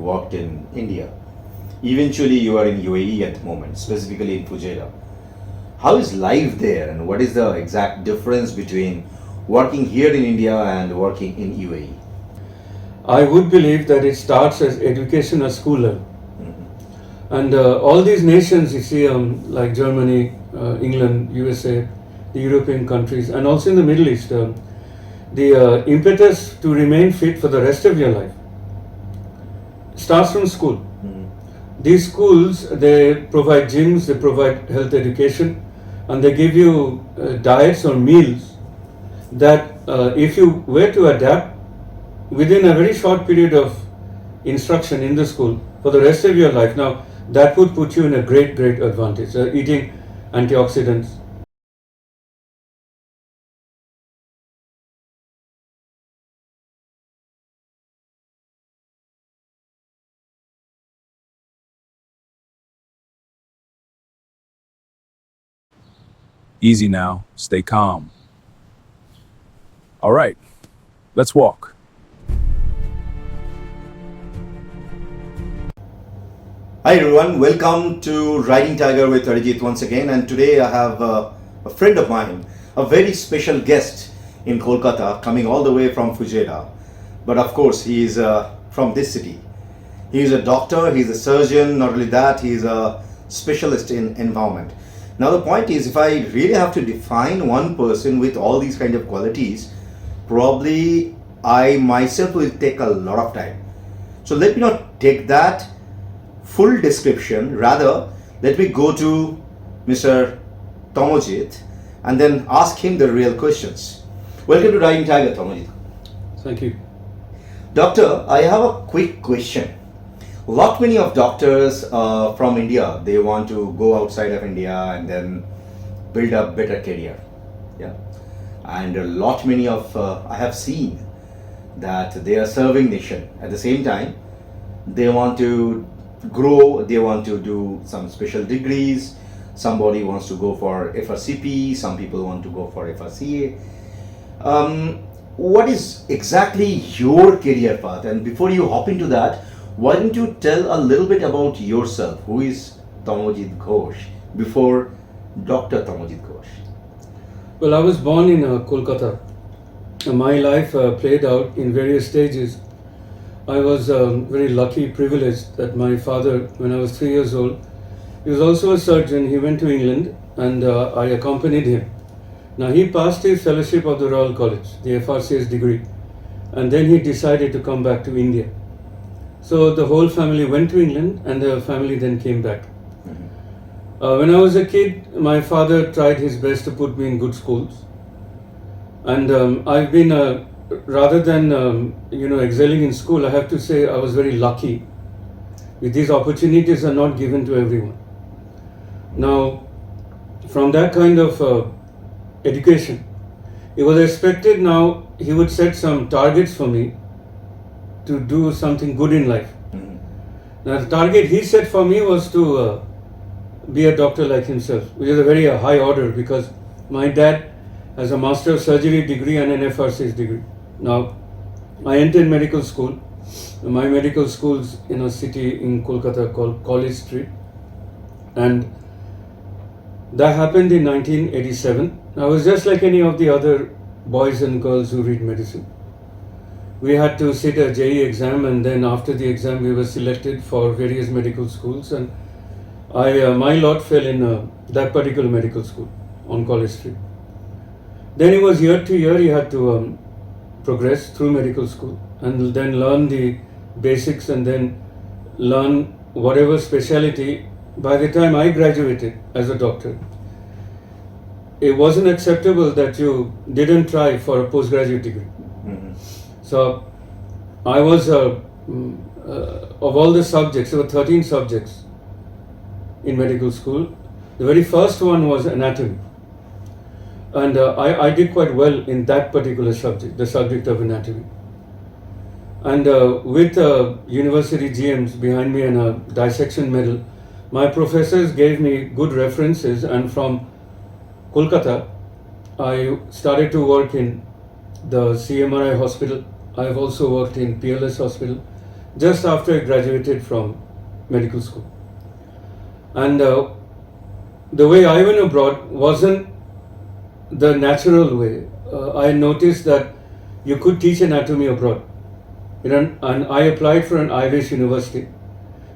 worked in India. Eventually, you are in UAE at the moment, specifically in Fujairah. How is life there, and what is the exact difference between working here in India and working in UAE? I would believe that it starts as education at school level. And all these nations you see, like Germany, England, USA, the European countries, and also in the Middle East, the impetus to remain fit for the rest of your life starts from school. These schools, they provide gyms, they provide health education, and they give you diets or meals that if you were to adapt within a very short period of instruction in the school for the rest of your life, now that would put you in a great advantage. Eating antioxidants. Easy now, stay calm. All right, let's walk. Hi everyone, welcome to Riding Tiger with Arijit once again, and today I have a friend of mine, a very special guest in Kolkata, coming all the way from Fujairah. But of course, he is from this city. He is a doctor, he is a surgeon, not only that, he is a specialist in environment. Now the point is, if I really have to define one person with all these kind of qualities, probably I myself will take a lot of time. So let me not take that full description, rather let me go to Mr. Tamojit and then ask him the real questions. Welcome to Riding Tiger, Tamojit. Thank you. Doctor, I have a quick question. Lot many of doctors from India, they want to go outside of India and then build a better career. Yeah, and a lot many of I have seen that they are serving nation at the same time. They want to grow, they want to do some special degrees. Somebody wants to go for FRCP, some people want to go for FRCA. What is exactly your career path? And before you hop into that, why don't you tell a little bit about yourself? Who is Tamojit Ghosh before Dr. Tamojit Ghosh? Well, I was born in Kolkata. My life played out in various stages. I was very lucky, privileged that my father, when I was 3 years old, he was also a surgeon. He went to England and I accompanied him. Now he passed his fellowship of the Royal College, the FRCS degree, and then he decided to come back to India. So the whole family went to England and the family then came back. When I was a kid, my father tried his best to put me in good schools. And I've been, rather than excelling in school, I have to say I was very lucky. These opportunities are not given to everyone. Now, from that kind of education, it was expected now he would set some targets for me to do something good in life. Now the target he set for me was to be a doctor like himself, which is a very high order because my dad has a Master of Surgery degree and an FRCS degree. Now I entered medical school. My medical school's in a city in Kolkata called College Street, and that happened in 1987. I was just like any of the other boys and girls who read medicine. We had to sit a JE exam, and then after the exam we were selected for various medical schools, and my lot fell in that particular medical school on College Street. Then it was year to year you had to progress through medical school and then learn the basics and then learn whatever specialty. By the time I graduated as a doctor, it wasn't acceptable that you didn't try for a postgraduate degree. So I was, of all the subjects, there were 13 subjects in medical school. The very first one was anatomy. And I did quite well in that particular subject, the subject of anatomy. And with university GMs behind me and a dissection medal, my professors gave me good references, and from Kolkata, I started to work in the CMRI hospital. I have also worked in PLS hospital, just after I graduated from medical school. And the way I went abroad wasn't the natural way. I noticed that you could teach anatomy abroad. And I applied for an Irish university.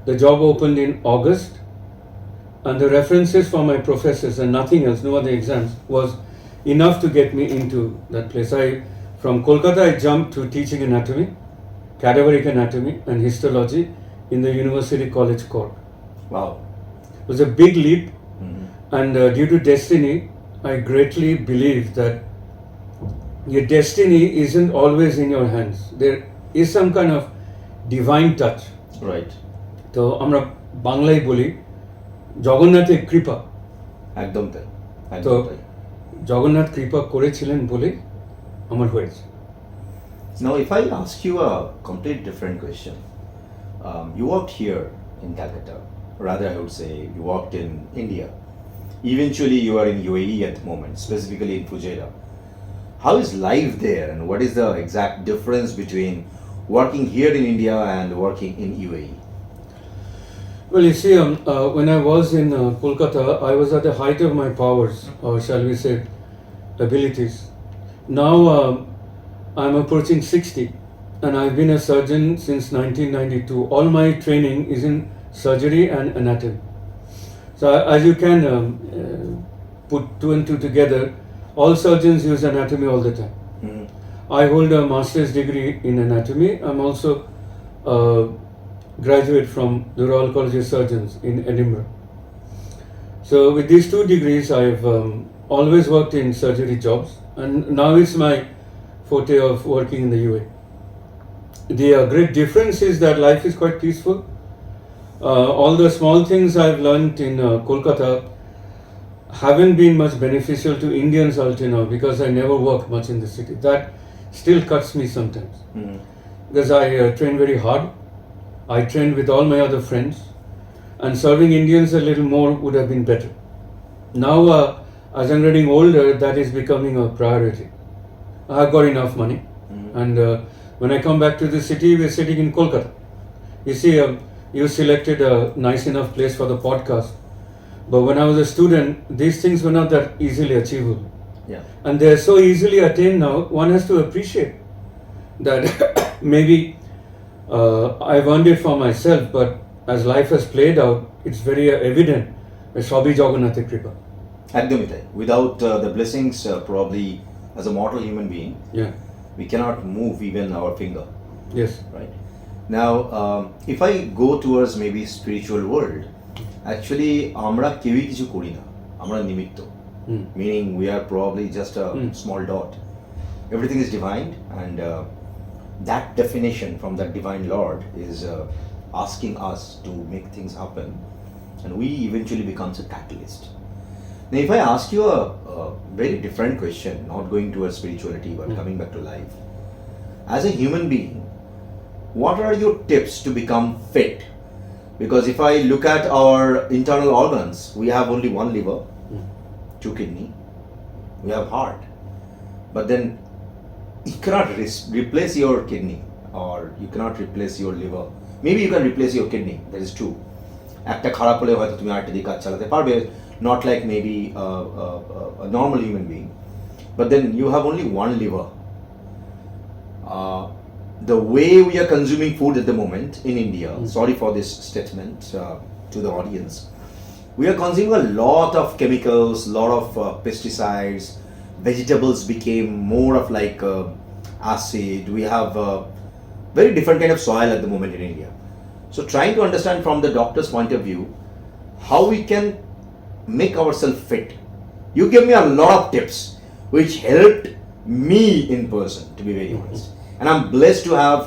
The job opened in August, and the references from my professors and nothing else, no other exams, was enough to get me into that place. From Kolkata, I jumped to teaching anatomy, cadaveric anatomy and histology in the University College Cork. Wow. It was a big leap, Mm-hmm. and due to destiny, I greatly believe that your destiny isn't always in your hands. There is some kind of divine touch. Right. তো আমরা বাংলায় বলি জগন্নাথের কৃপা। একদম তাই। তো একদম তাই। জগন্নাথ কৃপা করেছিলেন বলে আমার হয়েছে। Now, if I ask you a complete different question, you worked here in Calcutta, rather I would say you worked in India. Eventually, you are in UAE at the moment, specifically in Fujairah. How is life there, and what is the exact difference between working here in India and working in UAE? Well, you see, when I was in Kolkata, I was at the height of my powers, or shall we say, abilities. Now I'm approaching 60, and I've been a surgeon since 1992. All my training is in surgery and anatomy. So as you can put two and two together, all surgeons use anatomy all the time. Mhm. I hold a master's degree in anatomy. I'm also a graduate from the Royal College of Surgeons in Edinburgh. So with these two degrees, I've always worked in surgery jobs, and now it's my forte of working in the UAE. The great difference is that life is quite peaceful. All the small things I've learned in Kolkata haven't been much beneficial to Indians until now, because I never work much in the city. That still cuts me sometimes, Mhm. because I train very hard. I trained with all my other friends, and serving Indians a little more would have been better. Now, as I'm getting older, that is becoming a priority. I've got enough money, and when I come back to the city, we're sitting in Kolkata. You see, you selected a nice enough place for the podcast, but when I was a student, these things were not that easily achievable. Yeah. And they're so easily attained now, one has to appreciate that maybe I've earned it for myself, but as life has played out, it's very evident that Shobi Jagannath Kripa. একদমই তাই। Without the blessings, probably as a mortal human being, Yeah. we cannot move even our finger. Yes. Right. Now, if I go towards maybe spiritual world, actually আমরা কেউই কিছু করি না, আমরা নিমিত্ত। Meaning we are probably just a small dot. Everything is divine, and that definition from that divine Lord is asking us to make things happen, and we eventually becomes a catalyst. Now, if I ask you a very different question, not going towards spirituality but coming back to life, as a human being, what are your tips to become fit? Because if I look at our internal organs, we have only one liver, two kidney, we have heart, but then you cannot replace your kidney, or you cannot replace your liver. Maybe you can replace your kidney, that is true. একটা খারাপ হলে হয়তো তুমি আরেকটা দিয়ে কাজ চালাতে পারবে, not like maybe a normal human being, but then you have only one liver. The way we are consuming food at the moment in India, sorry for this statement to the audience, we are consuming a lot of chemicals, lot of pesticides. Vegetables became more of like acid. We have very different kind of soil at the moment in India. So trying to understand from the doctor's point of view how we can make ourselves fit. You gave me a lot of tips which helped me in person, to be very honest. And I'm blessed to have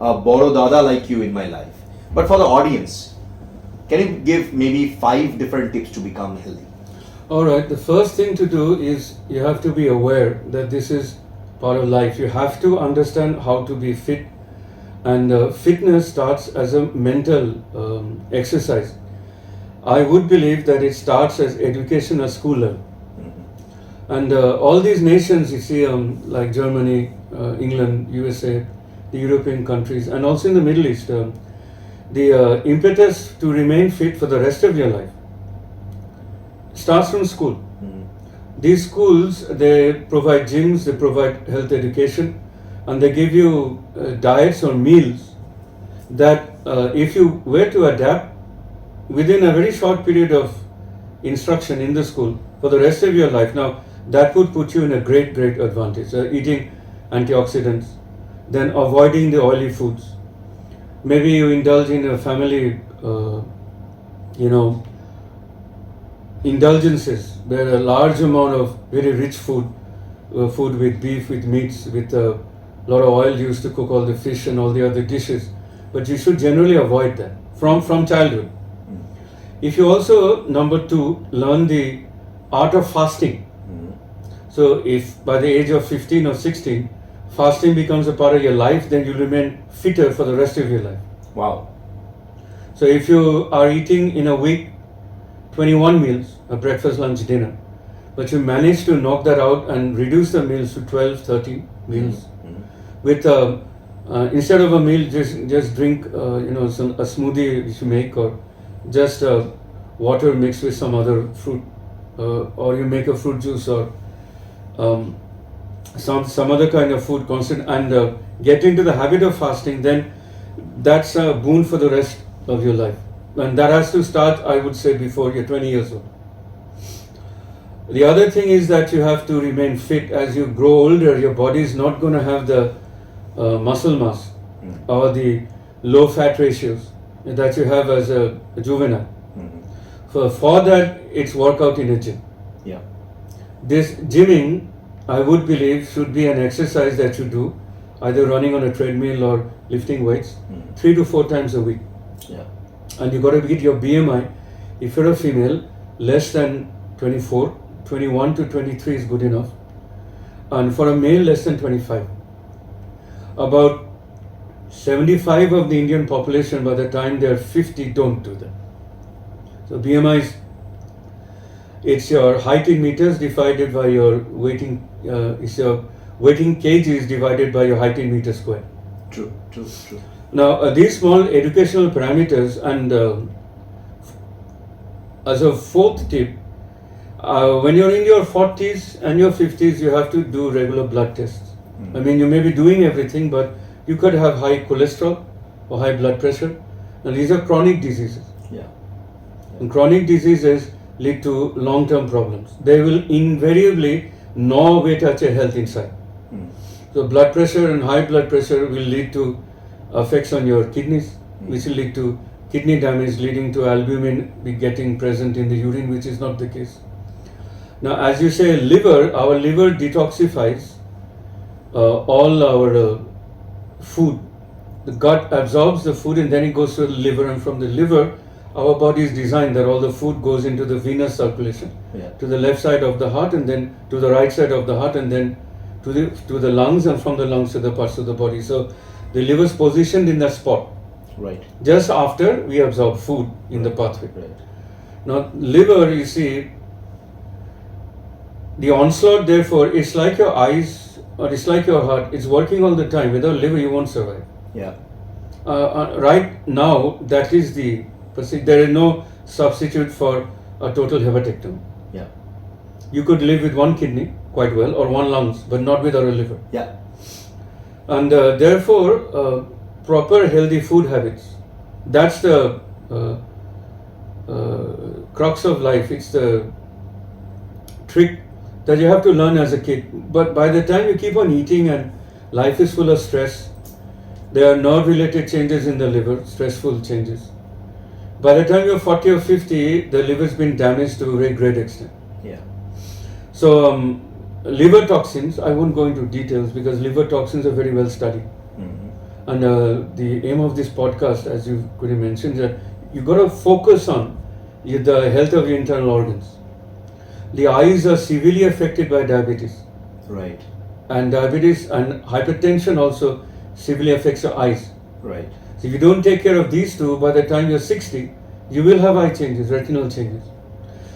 a Boro Dada like you in my life. But for the audience, can you give maybe 5 different tips to become healthy? All right. The first thing to do is you have to be aware that this is part of life. You have to understand how to be fit, and fitness starts as a mental exercise. I would believe that it starts as education at school level. And all these nations, you see, like Germany, England, USA, the European countries, and also in the Middle East. The impetus to remain fit for the rest of your life starts from school. These schools, they provide gyms, they provide health education, and they give you diets or meals that if you were to adapt within a very short period of instruction in the school for the rest of your life, now that would put you in a great advantage. Eating antioxidants, then avoiding the oily foods. Maybe you indulge in a family, indulgences, where a large amount of very rich food with beef, with meats, with a lot of oil used to cook all the fish and all the other dishes. But you should generally avoid that from childhood. If you also, number 2, learn the art of fasting. So if by the age of 15 or 16, fasting becomes a part of your life, then you remain fitter for the rest of your life. Wow. So if you are eating in a week 21 meals, a breakfast, lunch, dinner, but you manage to knock that out and reduce the meals to 12, 13 meals, with instead of a meal, just drink a smoothie which you make, or just water mixed with some other fruit, or you make a fruit juice, or some other kind of food constant, and get into the habit of fasting, then that's a boon for the rest of your life. And that has to start, I would say, before you're 20 years old. The other thing is that you have to remain fit. As you grow older, your body is not going to have the muscle mass or the low fat ratios that you have as a juvenile. For that, it's workout in a gym. Yeah. This gymming, I would believe, should be an exercise that you do, either running on a treadmill or lifting weights, 3 to 4 times a week. Yeah. And you got to get your BMI, if you're a female, less than 24, 21 to 23 is good enough. And for a male, less than 25. About 75 of the Indian population, by the time they're 50, don't do that. So BMI it's your height in meters divided by your weighting, it's your weighting kgs divided by your height in meters square. True. Now, these small educational parameters, and as a fourth tip, when you're in your 40s and your 50s, you have to do regular blood tests. I mean, you may be doing everything, but you could have high cholesterol or high blood pressure, and these are chronic diseases. Yeah. And chronic diseases lead to long-term problems. They will invariably gnaw away at your health inside. So blood pressure and high blood pressure will lead to effects on your kidneys, which will lead to kidney damage, leading to albumin be getting present in the urine, which is not the case. Now, as you say, our liver detoxifies all our food. The gut absorbs the food and then it goes to the liver, and from the liver, our body is designed that all the food goes into the venous circulation, to the left side of the heart, and then to the right side of the heart, and then to the lungs, and from the lungs to the parts of the body. So the liver is positioned in that spot, right, just after we absorb food in the pathway. Right. Now, liver, you see, the onslaught, therefore, it's like your eyes or it's like your heart. It's working all the time. Without liver, you won't survive. Yeah. Right now, that is the procedure. There is no substitute for a total hepatectomy. Yeah. You could live with one kidney quite well, or one lungs, but not without a liver. Yeah. And therefore, proper healthy food habits. That's the crux of life. It's the trick that you have to learn as a kid. But by the time you keep on eating and life is full of stress, there are nerve-related changes in the liver, stressful changes. By the time you're 40 or 50, the liver's been damaged to a very great extent. Yeah. So, liver toxins, I won't go into details because liver toxins are very well studied. And the aim of this podcast, as you could have mentioned, that you got to focus on the health of your internal organs. The eyes are severely affected by diabetes. Right. And diabetes and hypertension also severely affects your eyes. Right. So if you don't take care of these two, by the time you're 60, you will have eye changes, retinal changes.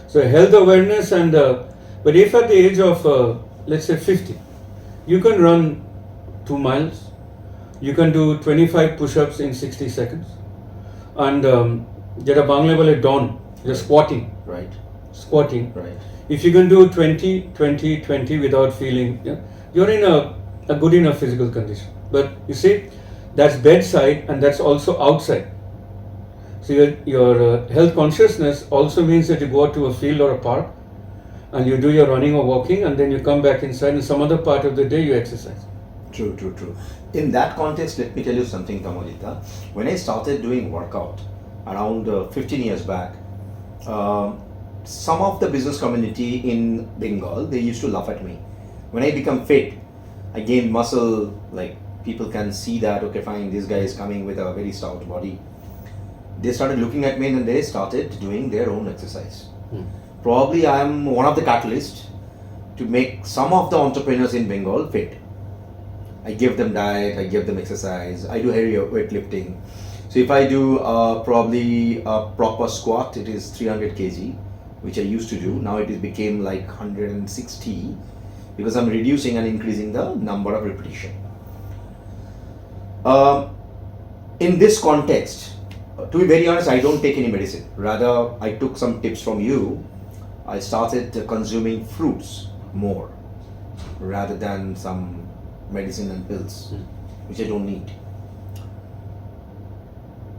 So health awareness and, but if at the age of, let's say 50, you can run 2 miles, You can do 25 push-ups in 60 seconds. And যেটা বাংলা বলে ডন, just squatting. Right. Squatting. Right. If you can do 20, 20, 20 without feeling, yeah, you're in a good enough physical condition. But you see, that's bedside and that's also outside. So your health consciousness also means that you go out to a field or a park and you do your running or walking, and then you come back inside and some other part of the day you exercise. True, true, true. In that context, let me tell you something, Tamojita. When I started doing workout around 15 years back, some of the business community in Bengal, they used to laugh at me. When I become fit, I gained muscle, like people can see that, okay fine, this guy is coming with a very stout body. They started looking at me and they started doing their own exercise. Probably I am one of the catalysts to make some of the entrepreneurs in Bengal fit. I give them diet, I give them exercise, I do heavy weightlifting. So if I do probably a proper squat, it is 300 kg, which I used to do. Now it became like 160 because I'm reducing and increasing the number of repetition. In this context, to be very honest, I don't take any medicine. Rather, I took some tips from you. I started consuming fruits more rather than some medicine and pills, which I don't need.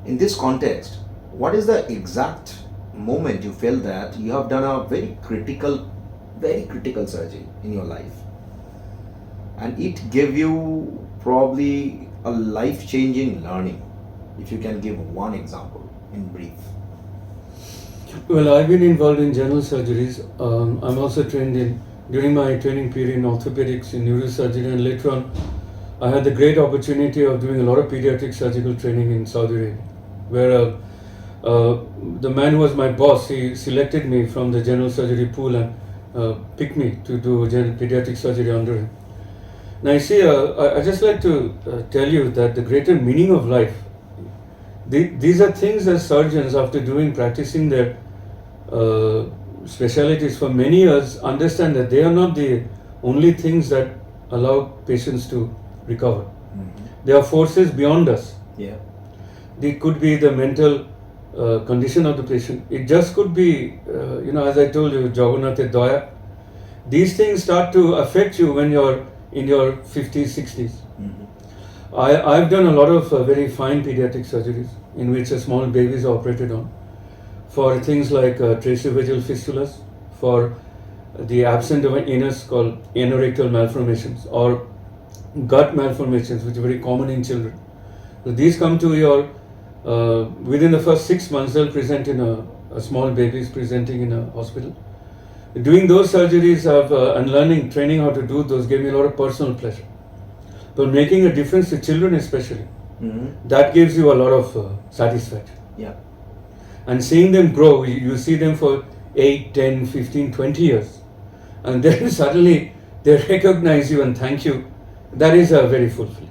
In this context, what is the exact moment you felt that you have done a very critical surgery in your life, and it gave you probably a life-changing learning? If you can give one example in brief. Well, I've been involved in general surgeries. I'm also trained during my training period in orthopedics, in neurosurgery, and later on I had the great opportunity of doing a lot of pediatric surgical training in Saudi Arabia, where the man who was my boss, he selected me from the general surgery pool and picked me to do pediatric surgery under him. Now you see, I just like to tell you that the greater meaning of life, these are things that surgeons, after practicing their specialties for many years, understand that they are not the only things that allow patients to recover. There are forces beyond us. Yeah. They could be the mental condition of the patient. It just could be, as I told you, Jagannath Daya. These things start to affect you when you're in your 50s, 60s. I've done a lot of very fine pediatric surgeries in which small babies are operated on for things like tracheovagal fistulas, for the absence of an anus called anorectal malformations, or gut malformations, which are very common in children. So these come to your, within the first 6 months, they'll present in a small babies presenting in a hospital. Doing those surgeries and training how to do those gave me a lot of personal pleasure. But making a difference to children especially, that gives you a lot of satisfaction. Yeah. And seeing them grow, you see them for 8, 10, 15, 20 years. And then suddenly they recognize you and thank you. That is very fulfilling.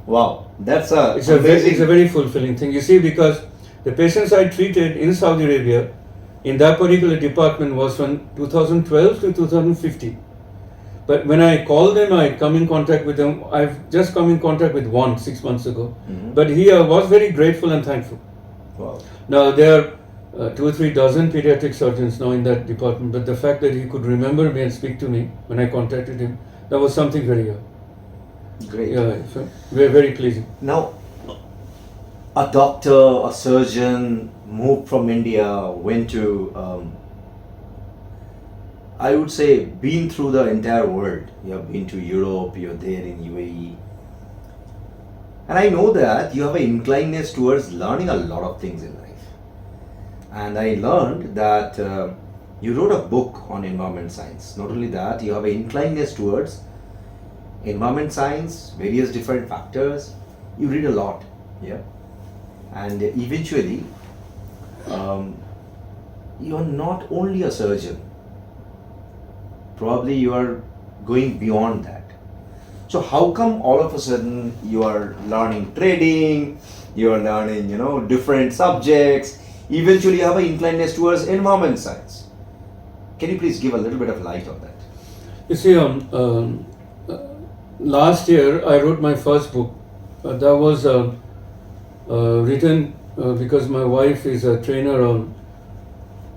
Wow, that's It's a very fulfilling thing. You see, because the patients I treated in Saudi Arabia, in that particular department, was from 2012 to 2015. But when I call them, I come in contact with them. I've just come in contact with one 6 months ago. But he was very grateful and thankful. Wow. Now, there are 2 or 3 dozen pediatric surgeons now in that department, but the fact that he could remember me and speak to me when I contacted him, that was something very great. Very, very pleasing. Now, a doctor, a surgeon moved from India, went to, I would say, been through the entire world. You have been to Europe, you're there in UAE. And I know that you have an inclinedness towards learning a lot of things in life. And I learned that you wrote a book on environment science. Not only that, you have an inclinedness towards environment science, various different factors. You read a lot, yeah. And eventually, you're not only a surgeon. Probably you are going beyond that. So how come all of a sudden you are learning trading, you are learning, different subjects, eventually you have an inclinedness towards environment science? Can you please give a little bit of light on that? You see, last year I wrote my first book, that was written because my wife is a trainer on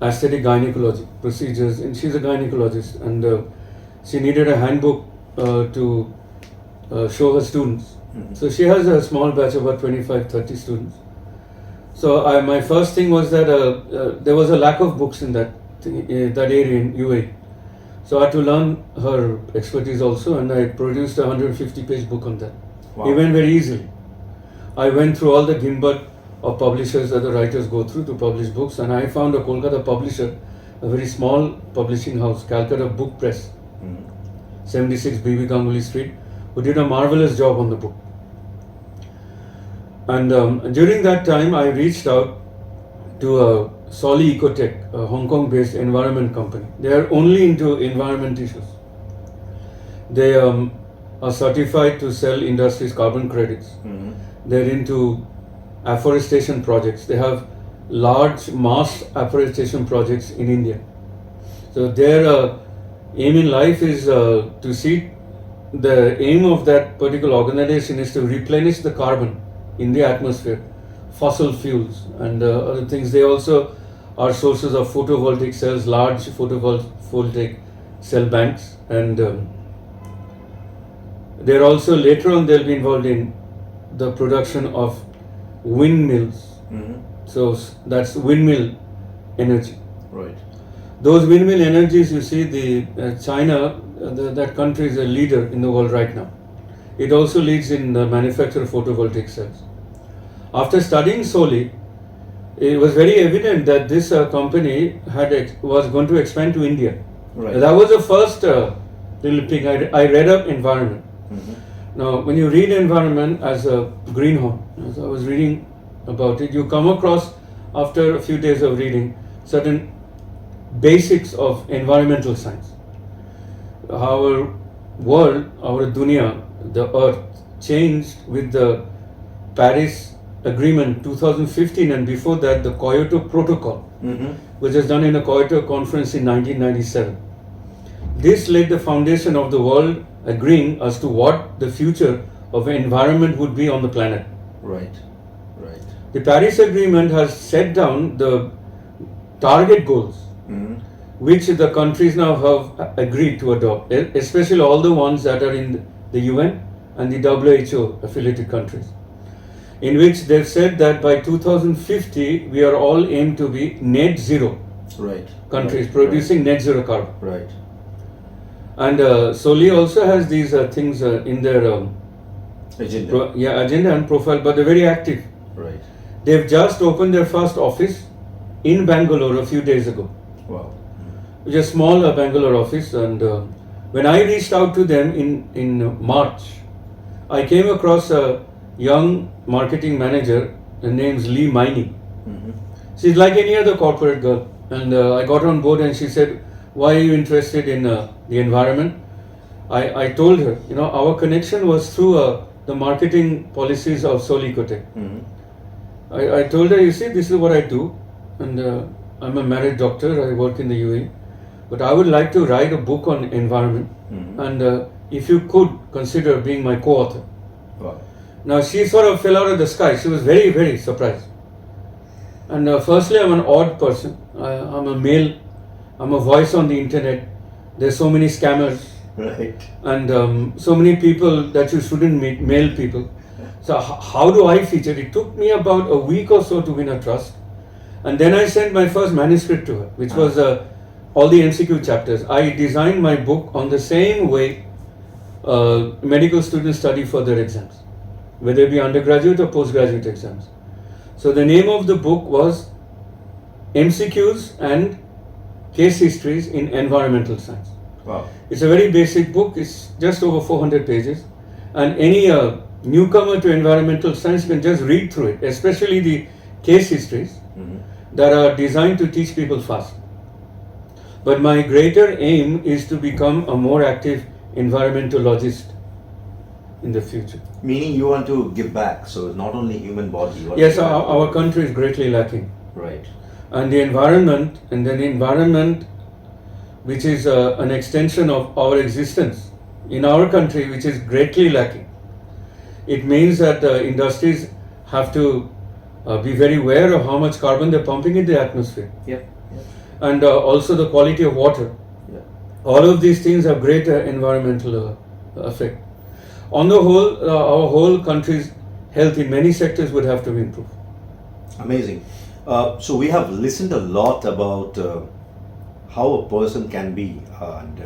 aesthetic gynecology procedures, and she's a gynecologist, and she needed a handbook to show her students. So she has a small batch of about 25-30 students. So my first thing was that there was a lack of books in that area in UAE. So I had to learn her expertise also, and I produced a 150-page book on that. Wow. It went very easily. I went through all the gimbal of publishers that the writers go through to publish books, and I found a Kolkata publisher, a very small publishing house, Calcutta Book Press, 76 BB Ganguly Street, who did a marvelous job on the book. And during that time, I reached out to Soli Ecotech, a Hong Kong-based environment company. They are only into environment issues. They are certified to sell industries carbon credits. They're into afforestation projects. They have large mass afforestation projects in India. So their aim in life is to see, the aim of that particular organization is to replenish the carbon in the atmosphere, fossil fuels and other things. They also are sources of photovoltaic cells, large photovoltaic cell banks, and they're also, later on they'll be involved in the production of windmills. So that's windmill energy. Right. Those windmill energies, you see, the China, that country is a leader in the world right now. It also leads in the manufacture of photovoltaic cells. After studying Soli, it was very evident that this company was going to expand to India. Right. That was the first little thing. I read up environment. Now, when you read environment as a greenhorn, as I was reading about it, you come across, after a few days of reading, certain basics of environmental science. Our world, our dunya, the earth, changed with the Paris Agreement 2015, and before that the Kyoto Protocol, which was done in a Kyoto conference in 1997. This laid the foundation of the world agreeing as to what the future of environment would be on the planet. Right. Right. The Paris Agreement has set down the target goals, which the countries now have agreed to adopt, especially all the ones that are in the UN and the WHO affiliated countries, in which they've said that by 2050 we are all aimed to be net zero countries, producing net zero carbon. Right. And Soli also has these things in their Agenda. agenda and profile, but they're very active. Right. They've just opened their first office in Bangalore a few days ago. Wow. It's a small Bangalore office, and when I reached out to them in March, I came across a young marketing manager. Her name's Lee Miney. She's like any other corporate girl, and I got on board, and she said, "Why are you interested in the environment?" I told her, our connection was through the marketing policies of Soli Ecotech. I told her, you see, this is what I do, and I'm a married doctor, I work in the UAE, but I would like to write a book on environment, and if you could consider being my co-author. Wow. Now she sort of fell out of the sky. She was very, very surprised. And firstly, I'm an odd person. I'm a male. I'm a voice on the internet. There's so many scammers. Right. And so many people that you shouldn't meet, male people. So how do I feature? It took me about a week or so to win her trust. And then I sent my first manuscript to her, which was all the MCQ chapters. I designed my book on the same way medical students study for their exams, whether it be undergraduate or postgraduate exams. So the name of the book was MCQs and Case Histories in Environmental Science. Wow. It's a very basic book. It's just over 400 pages. And any newcomer to environmental science can just read through it, especially the case histories that are designed to teach people fast. But my greater aim is to become a more active environmentologist in the future. Meaning you want to give back, so not only human body. Yes, our country is greatly lacking. Right. And the environment, which is an extension of our existence in our country, which is greatly lacking. It means that industries have to be very aware of how much carbon they're pumping in the atmosphere, Yeah. and also the quality of water. Yeah. All of these things have great environmental effect. On the whole, our whole country's health in many sectors would have to be improved. Amazing. So we have listened a lot about how a person can be and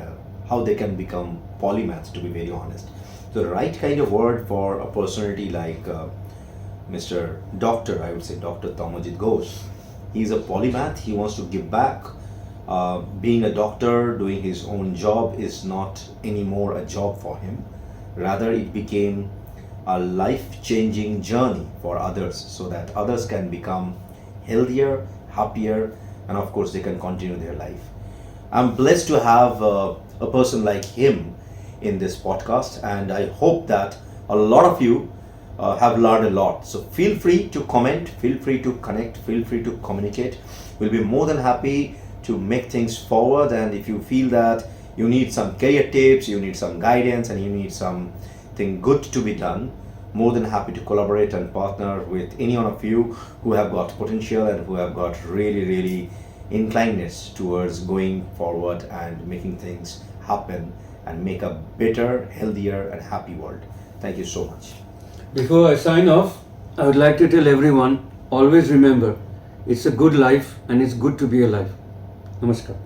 how they can become polymaths, to be very honest. The right kind of word for a personality like Mr. Doctor, I would say Dr. Tamojit Ghosh. He's a polymath. He wants to give back. Being a doctor, doing his own job is not anymore a job for him. Rather, it became a life-changing journey for others so that others can become healthier, happier, and of course they can continue their life. I'm blessed to have a person like him in this podcast, and I hope that a lot of you have learned a lot. So feel free to comment, feel free to connect, feel free to communicate. We'll be more than happy to make things forward, and if you feel that you need some career tips, you need some guidance, and you need something good to be done, more than happy to collaborate and partner with any one of you who have got potential and who have got really inclinedness towards going forward and making things happen and make a better, healthier and happy world. Thank you so much. Before I sign off, I would like to tell everyone, always remember, it's a good life and it's good to be alive. Namaskar.